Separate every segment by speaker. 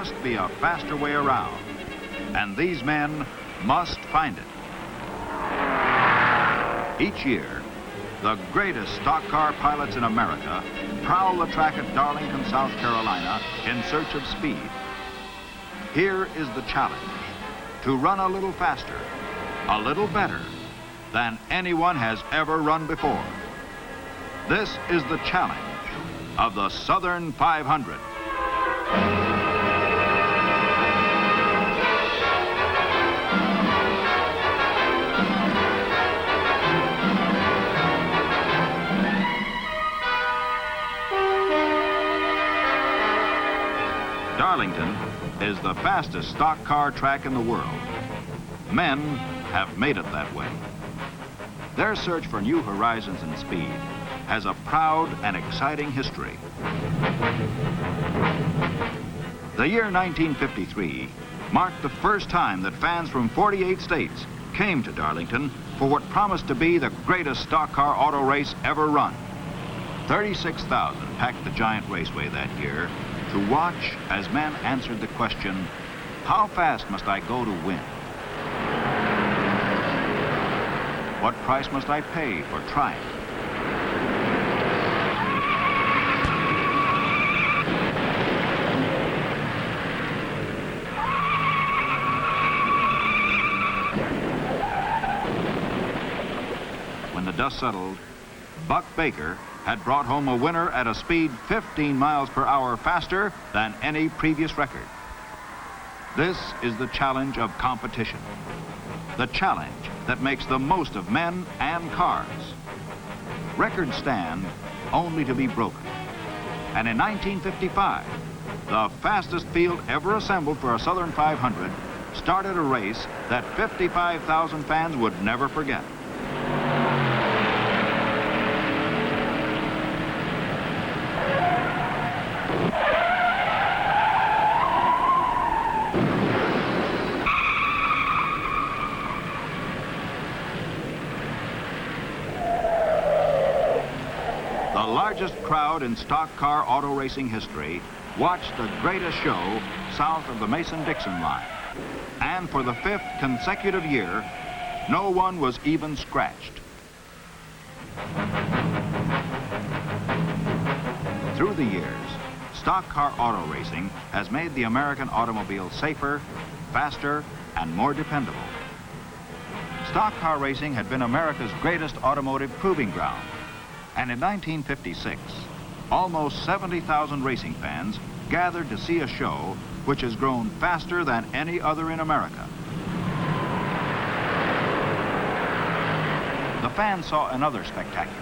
Speaker 1: must be a faster way around, and these men must find it. Each year, the greatest stock car pilots in America prowl the track at Darlington, South Carolina in search of speed. Here is the challenge: to run a little faster, a little better than anyone has ever run before. This is the challenge of the Southern 500. Darlington is the fastest stock car track in the world. Men have made it that way. Their search for new horizons in speed has a proud and exciting history. The year 1953 marked the first time that fans from 48 states came to Darlington for what promised to be the greatest stock car auto race ever run. 36,000 packed the giant raceway that year to watch as men answered the question, how fast must I go to win? What price must I pay for triumph? When the dust settled, Buck Baker had brought home a winner at a speed 15 miles per hour faster than any previous record. This is the challenge of competition, the challenge that makes the most of men and cars. Records stand only to be broken. And in 1955, the fastest field ever assembled for a Southern 500 started a race that 55,000 fans would never forget. The largest crowd in stock car auto racing history watched the greatest show south of the Mason-Dixon line. And for the 5th consecutive year, no one was even scratched. Through the years, stock car auto racing has made the American automobile safer, faster, and more dependable. Stock car racing had been America's greatest automotive proving ground. And in 1956, almost 70,000 racing fans gathered to see a show which has grown faster than any other in America. The fans saw another spectacular.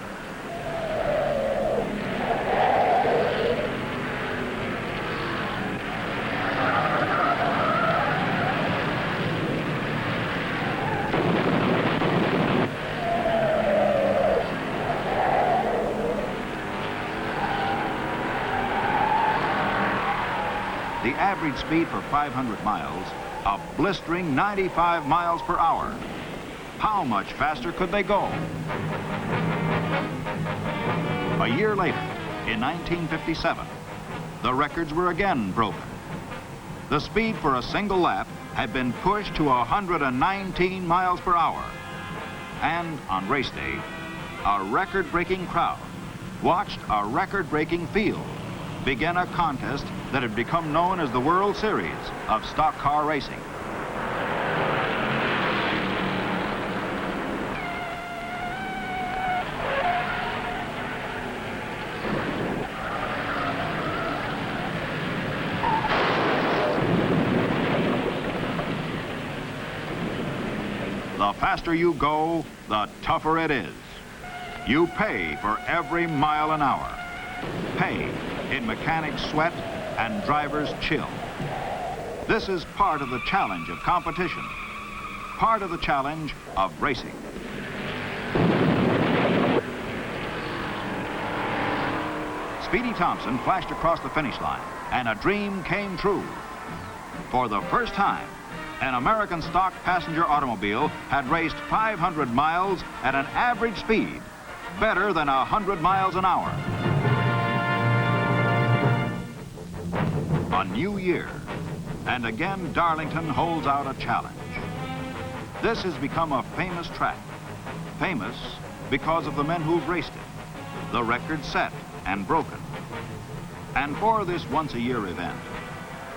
Speaker 1: The average speed for 500 miles, a blistering 95 miles per hour. How much faster could they go? A year later, in 1957, the records were again broken. The speed for a single lap had been pushed to 119 miles per hour. And on race day, a record-breaking crowd watched a record-breaking field begin a contest that had become known as the World Series of stock car racing. The faster you go, the tougher it is. You pay for every mile an hour. Pay in mechanics' sweat and drivers' chill. This is part of the challenge of competition, part of the challenge of racing. Speedy Thompson flashed across the finish line, and a dream came true. For the first time, an American stock passenger automobile had raced 500 miles at an average speed better than 100 miles an hour. A new year, And again, Darlington holds out a challenge. This has become a famous track. Famous because of the men who've raced it. The record set and broken. And for this once-a-year event,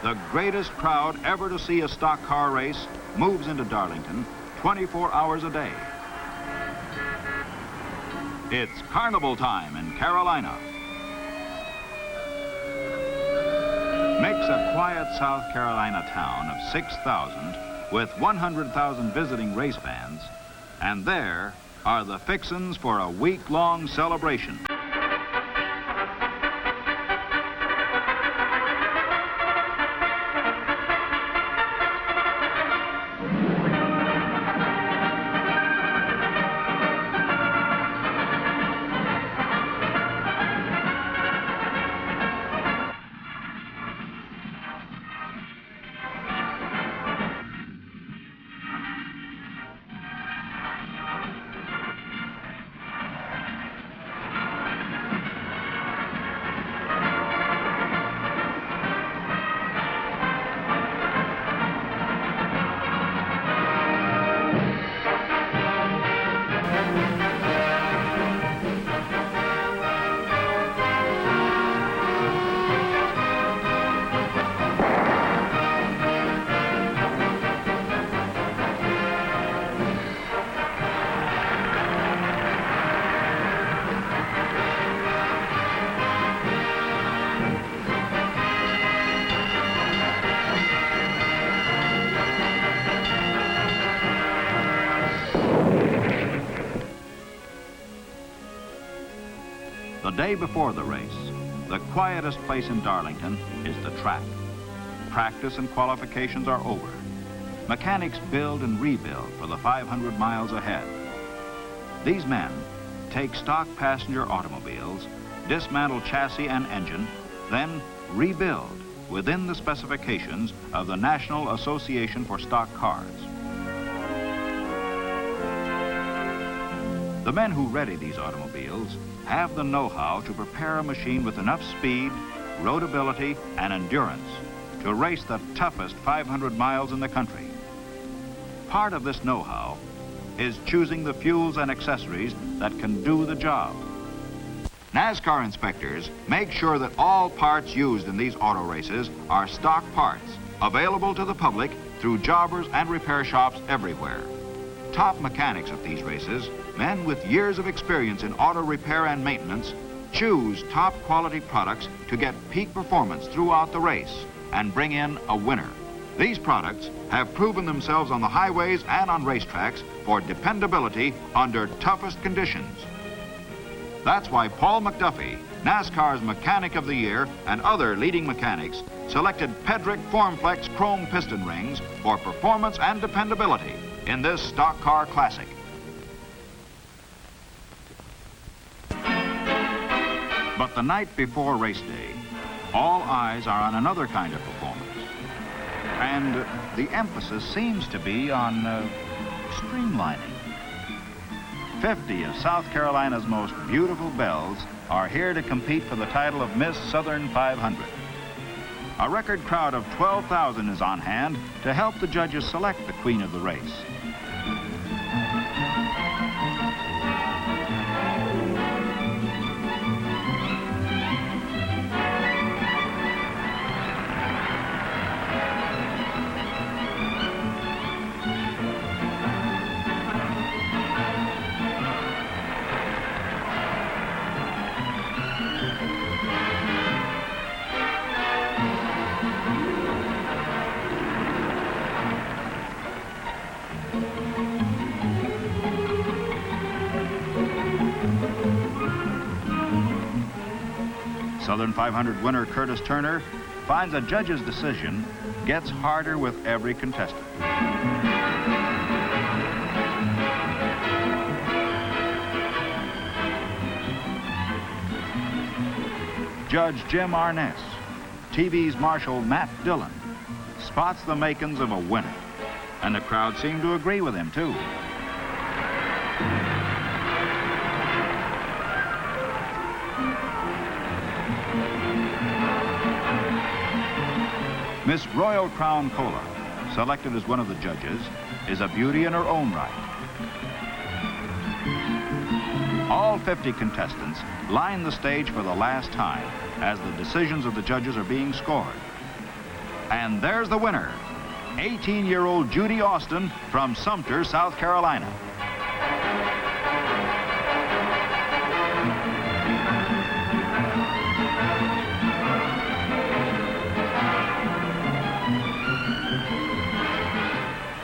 Speaker 1: the greatest crowd ever to see a stock car race moves into Darlington 24 hours a day. It's Carnival time in Carolina. Makes a quiet South Carolina town of 6,000 with 100,000 visiting race fans, and there are the fixins for a week-long celebration. The day before the race, the quietest place in Darlington is the track. Practice and qualifications are over. Mechanics build and rebuild for the 500 miles ahead. These men take stock passenger automobiles, dismantle chassis and engine, then rebuild within the specifications of the National Association for Stock Cars. The men who ready these automobiles have the know-how to prepare a machine with enough speed, roadability, and endurance to race the toughest 500 miles in the country. Part of this know-how is choosing the fuels and accessories that can do the job. NASCAR inspectors make sure that all parts used in these auto races are stock parts, available to the public through jobbers and repair shops everywhere. Top mechanics at these races, men with years of experience in auto repair and maintenance, choose top quality products to get peak performance throughout the race and bring in a winner. These products have proven themselves on the highways and on racetracks for dependability under toughest conditions. That's why Paul McDuffie, NASCAR's Mechanic of the Year, and other leading mechanics selected Pedrick Formflex chrome piston rings for performance and dependability in this stock car classic. But the night before race day, all eyes are on another kind of performance. And the emphasis seems to be on streamlining. 50 of South Carolina's most beautiful belles are here to compete for the title of Miss Southern 500. A record crowd of 12,000 is on hand to help the judges select the queen of the race. Southern 500 winner Curtis Turner finds a judge's decision gets harder with every contestant. Judge Jim Arness, TV's Marshal Matt Dillon, spots the makings of a winner, and the crowd seemed to agree with him, too. Miss Royal Crown Cola, selected as one of the judges, is a beauty in her own right. All 50 contestants line the stage for the last time as the decisions of the judges are being scored. And there's the winner, 18-year-old Judy Austin from Sumter, South Carolina.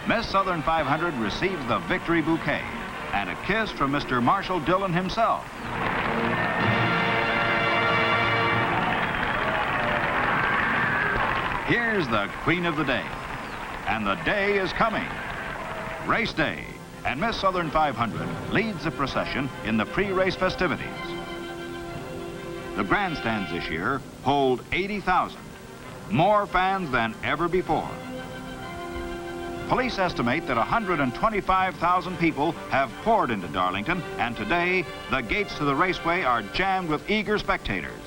Speaker 1: Miss Southern 500 receives the victory bouquet and a kiss from Mr. Marshall Dillon himself. Here's the queen of the day, and the day is coming. Race day, and Miss Southern 500 leads the procession in the pre-race festivities. The grandstands this year hold 80,000, more fans than ever before. Police estimate that 125,000 people have poured into Darlington, and today, the gates to the raceway are jammed with eager spectators.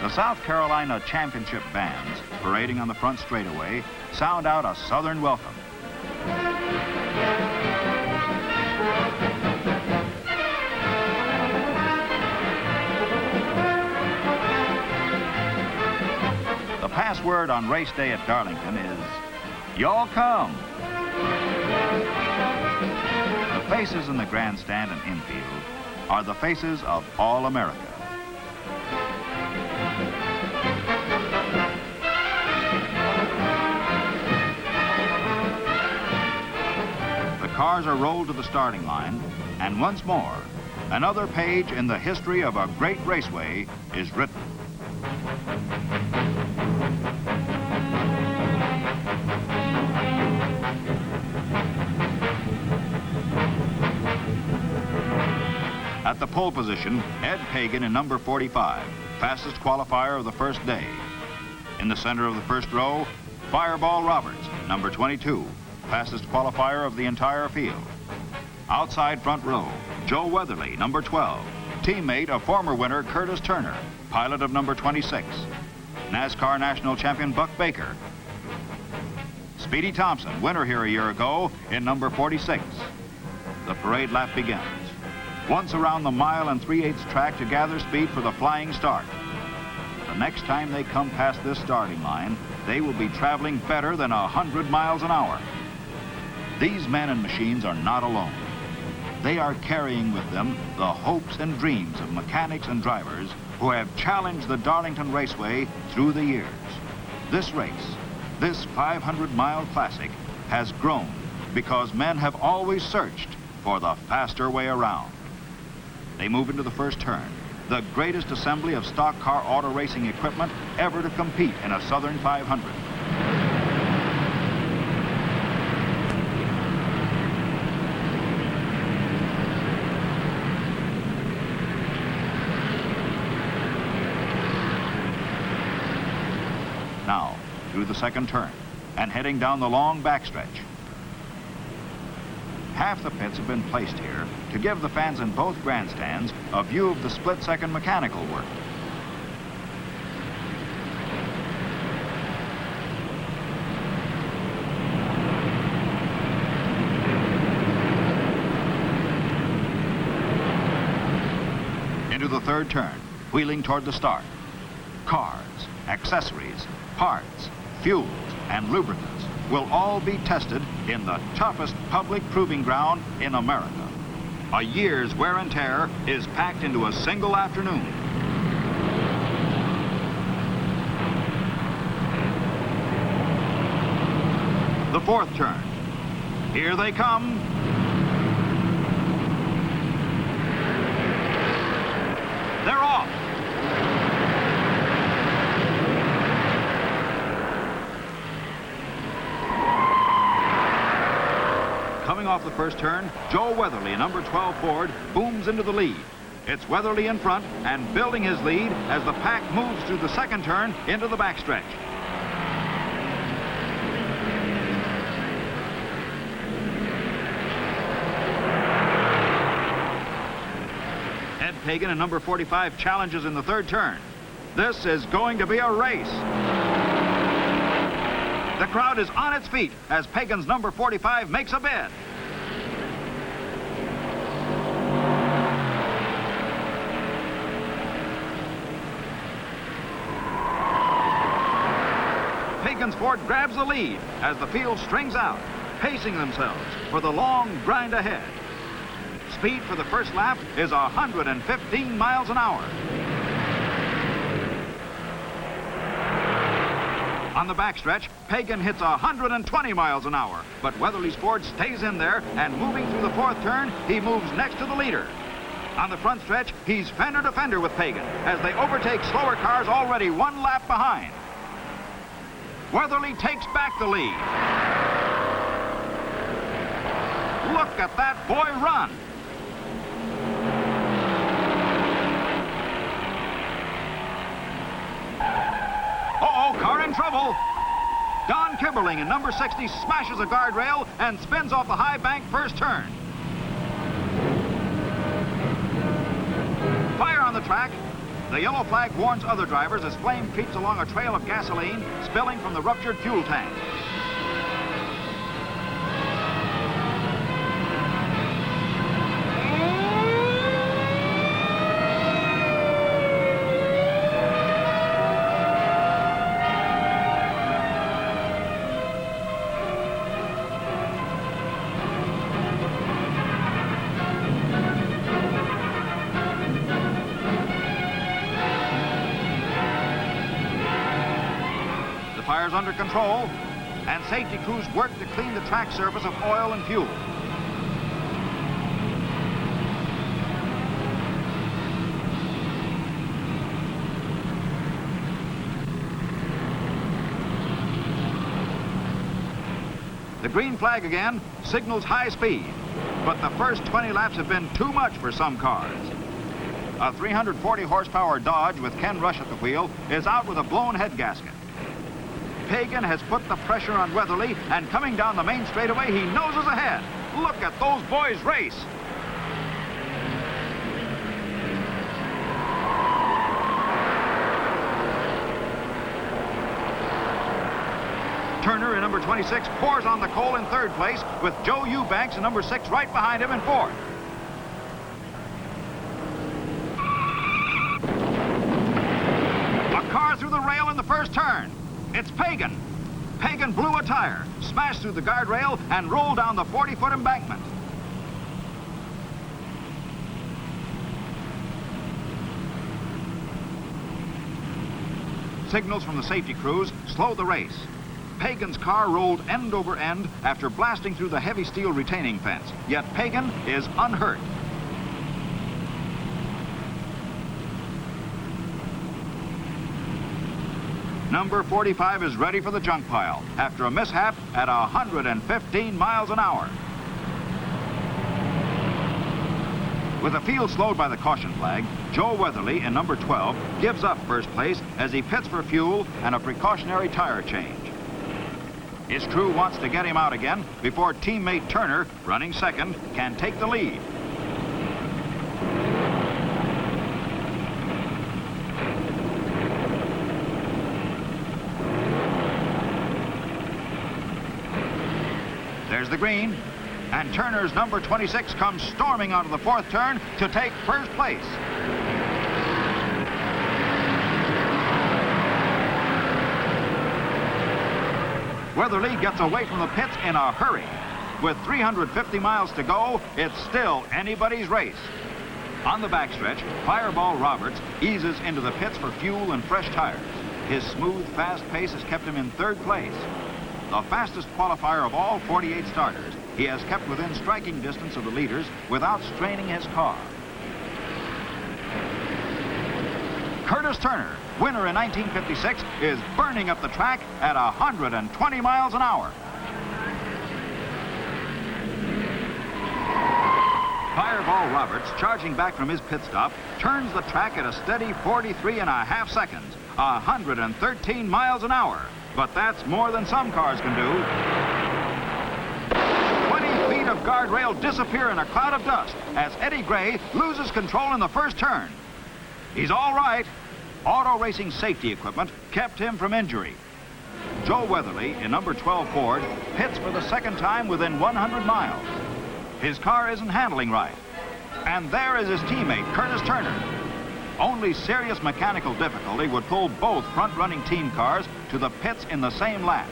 Speaker 1: The South Carolina Championship bands, parading on the front straightaway, sound out a Southern welcome. The password on race day at Darlington is, "Y'all come." The faces in the grandstand and infield are the faces of all America. The cars are rolled to the starting line, and once more, another page in the history of a great raceway is written. At the pole position, Ed Pagan in number 45, fastest qualifier of the first day. In the center of the first row, Fireball Roberts, number 22, fastest qualifier of the entire field. Outside front row, Joe Weatherly, number 12, teammate of former winner Curtis Turner, pilot of number 26. NASCAR national champion Buck Baker. Speedy Thompson, winner here a year ago in number 46. The parade lap begins. Once around the 1 3/8 track to gather speed for the flying start. The next time they come past this starting line, they will be traveling better than 100 miles an hour. These men and machines are not alone. They are carrying with them the hopes and dreams of mechanics and drivers who have challenged the Darlington Raceway through the years. This race, this 500-mile classic, has grown because men have always searched for the faster way around. They move into the first turn, the greatest assembly of stock car auto racing equipment ever to compete in a Southern 500. Now, through the second turn, and heading down the long backstretch. Half the pits have been placed here to give the fans in both grandstands a view of the split-second mechanical work. Into the third turn, wheeling toward the start. Cars, accessories, parts, fuels, and lubricants will all be tested in the toughest public proving ground in America. A year's wear and tear is packed into a single afternoon. The fourth turn. Here they come. They're off. Coming off the first turn, Joe Weatherly, number 12 Ford, booms into the lead. It's Weatherly in front and building his lead as the pack moves through the second turn into the backstretch. Pagan and number 45 challenges in the third turn. This is going to be a race. The crowd is on its feet as Pagan's number 45 makes a bid. Pagan's Ford grabs the lead as the field strings out, pacing themselves for the long grind ahead. Speed for the first lap is 115 miles an hour. On the backstretch, Pagan hits 120 miles an hour, but Weatherly's Ford stays in there, and moving through the fourth turn, he moves next to the leader. On the front stretch, he's fender to fender with Pagan as they overtake slower cars already one lap behind. Weatherly takes back the lead. Look at that boy run. Uh-oh, car in trouble. Don Kibberling in number 60 smashes a guardrail and spins off the high bank first turn. Fire on the track. The yellow flag warns other drivers as flame creeps along a trail of gasoline spilling from the ruptured fuel tank. Fire's under control, and safety crews work to clean the track surface of oil and fuel. The green flag again signals high speed, but the first 20 laps have been too much for some cars. A 340 horsepower Dodge with Ken Rush at the wheel is out with a blown head gasket. Pagan has put the pressure on Weatherly, and coming down the main straightaway, he noses ahead. Look at those boys race. Turner in number 26 pours on the coal in third place, with Joe Eubanks in number 6 right behind him in fourth. A car through the rail in the first turn. It's Pagan. Pagan blew a tire, smashed through the guardrail, and rolled down the 40-foot embankment. Signals from the safety crews slow the race. Pagan's car rolled end over end after blasting through the heavy steel retaining fence, yet Pagan is unhurt. Number 45 is ready for the junk pile after a mishap at 115 miles an hour. With the field slowed by the caution flag, Joe Weatherly in number 12 gives up first place as he pits for fuel and a precautionary tire change. His crew wants to get him out again before teammate Turner, running second, can take the lead. There's the green, and Turner's number 26 comes storming out of the fourth turn to take first place. Weatherly gets away from the pits in a hurry. With 350 miles to go, it's still anybody's race. On the backstretch, Fireball Roberts eases into the pits for fuel and fresh tires. His smooth, fast pace has kept him in third place. The fastest qualifier of all 48 starters, he has kept within striking distance of the leaders without straining his car. Curtis Turner, winner in 1956, is burning up the track at 120 miles an hour. Fireball Roberts, charging back from his pit stop, turns the track at a steady 43.5 seconds, 113 miles an hour. But that's more than some cars can do. 20 feet of guardrail disappear in a cloud of dust as Eddie Gray loses control in the first turn. He's all right. Auto racing safety equipment kept him from injury. Joe Weatherly, in number 12 Ford, pits for the second time within 100 miles. His car isn't handling right. And there is his teammate, Curtis Turner. Only serious mechanical difficulty would pull both front-running team cars to the pits in the same lap.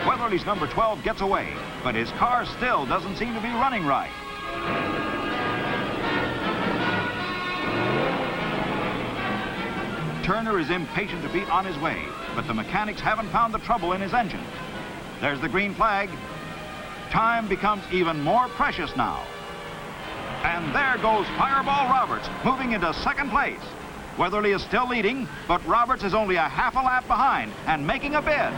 Speaker 1: Weatherly's number 12 gets away, but his car still doesn't seem to be running right. Turner is impatient to be on his way, but the mechanics haven't found the trouble in his engine. There's the green flag. Time becomes even more precious now. And there goes Fireball Roberts, moving into second place. Weatherly is still leading, but Roberts is only a half a lap behind and making a bid.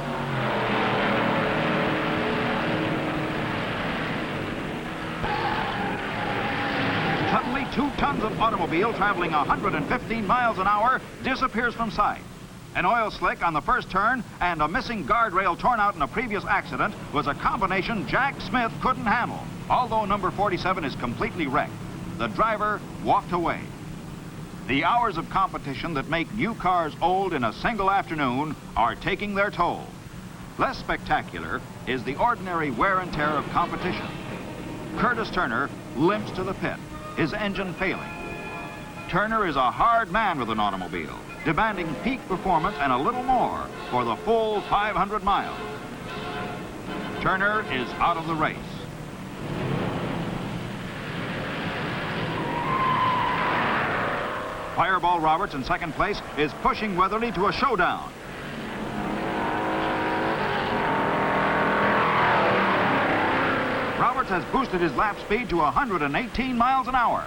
Speaker 1: Suddenly, 2 tons of automobile traveling 115 miles an hour disappears from sight. An oil slick on the first turn and a missing guardrail torn out in a previous accident was a combination Jack Smith couldn't handle. Although number 47 is completely wrecked, the driver walked away. The hours of competition that make new cars old in a single afternoon are taking their toll. Less spectacular is the ordinary wear and tear of competition. Curtis Turner limps to the pit, his engine failing. Turner is a hard man with an automobile, demanding peak performance and a little more for the full 500 miles. Turner is out of the race. Fireball Roberts in second place is pushing Weatherly to a showdown. Roberts has boosted his lap speed to 118 miles an hour.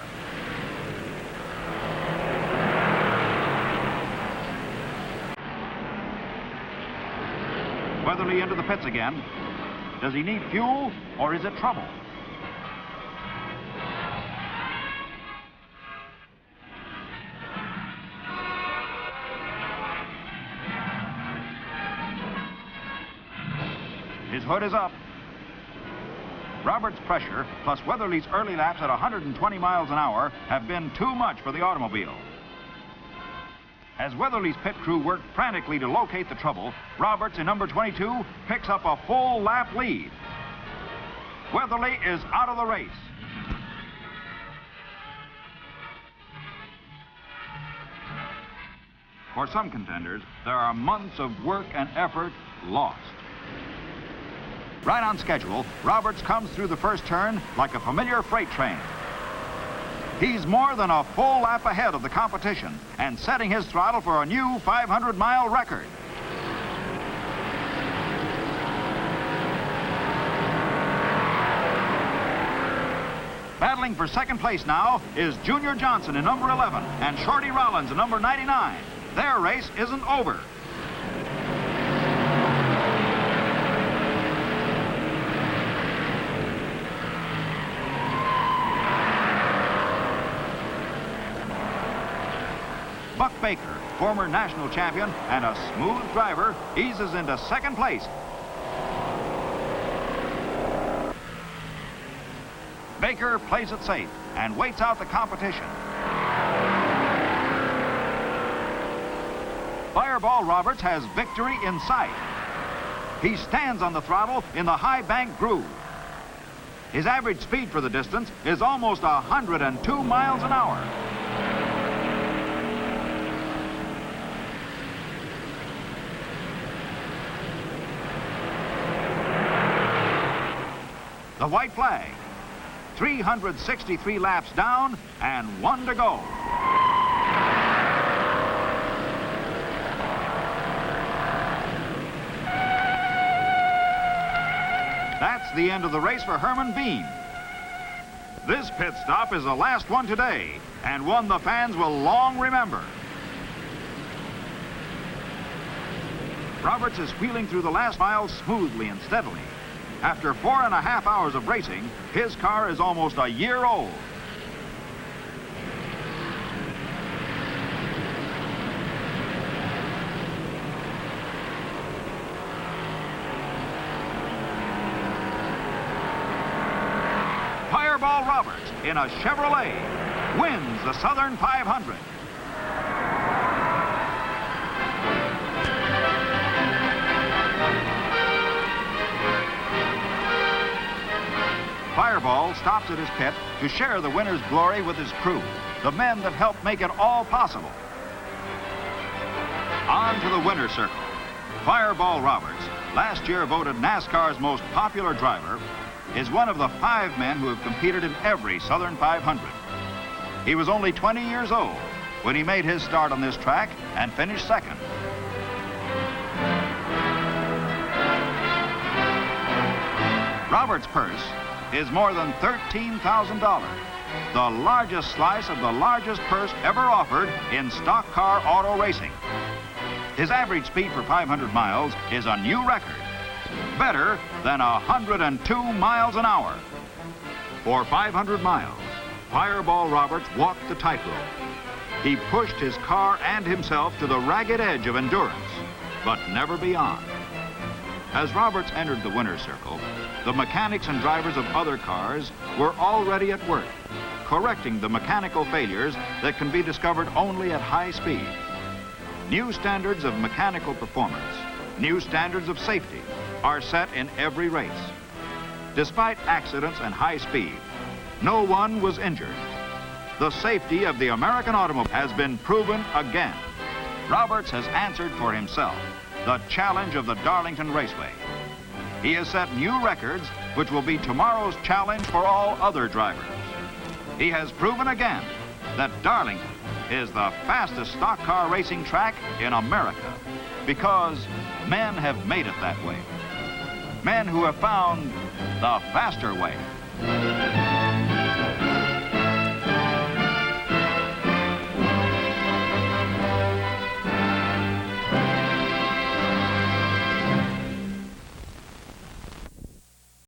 Speaker 1: Weatherly into the pits again. Does he need fuel or is it trouble? His hood is up. Roberts' pressure plus Weatherly's early laps at 120 miles an hour have been too much for the automobile. As Weatherly's pit crew worked frantically to locate the trouble, Roberts in number 22 picks up a full lap lead. Weatherly is out of the race. For some contenders, there are months of work and effort lost. Right on schedule, Roberts comes through the first turn like a familiar freight train. He's more than a full lap ahead of the competition and setting his throttle for a new 500-mile record. Battling for second place now is Junior Johnson in number 11 and Shorty Rollins in number 99. Their race isn't over. Buck Baker, former national champion and a smooth driver, eases into second place. Baker plays it safe and waits out the competition. Fireball Roberts has victory in sight. He stands on the throttle in the high bank groove. His average speed for the distance is almost 102 miles an hour. The white flag. 363 laps down and 1 to go. That's the end of the race for Herman Bean. This pit stop is the last one today, and one the fans will long remember. Roberts is wheeling through the last mile smoothly and steadily. After 4.5 hours of racing, his car is almost a year old. Fireball Roberts in a Chevrolet wins the Southern 500. Fireball stops at his pit to share the winner's glory with his crew, the men that helped make it all possible. On to the winner's circle. Fireball Roberts, last year voted NASCAR's most popular driver, is one of the 5 men who have competed in every Southern 500. He was only 20 years old when he made his start on this track and finished second. Roberts' purse is more than $13,000, the largest slice of the largest purse ever offered in stock car auto racing. His average speed for 500 miles is a new record, better than 102 miles an hour. For 500 miles, Fireball Roberts walked the tightrope. He pushed his car and himself to the ragged edge of endurance, but never beyond. As Roberts entered the winner's circle, the mechanics and drivers of other cars were already at work, correcting the mechanical failures that can be discovered only at high speed. New standards of mechanical performance, new standards of safety are set in every race. Despite accidents and high speed, no one was injured. The safety of the American automobile has been proven again. Roberts has answered for himself the challenge of the Darlington Raceway. He has set new records which will be tomorrow's challenge for all other drivers. He has proven again that Darlington is the fastest stock car racing track in America because men have made it that way. Men who have found the faster way.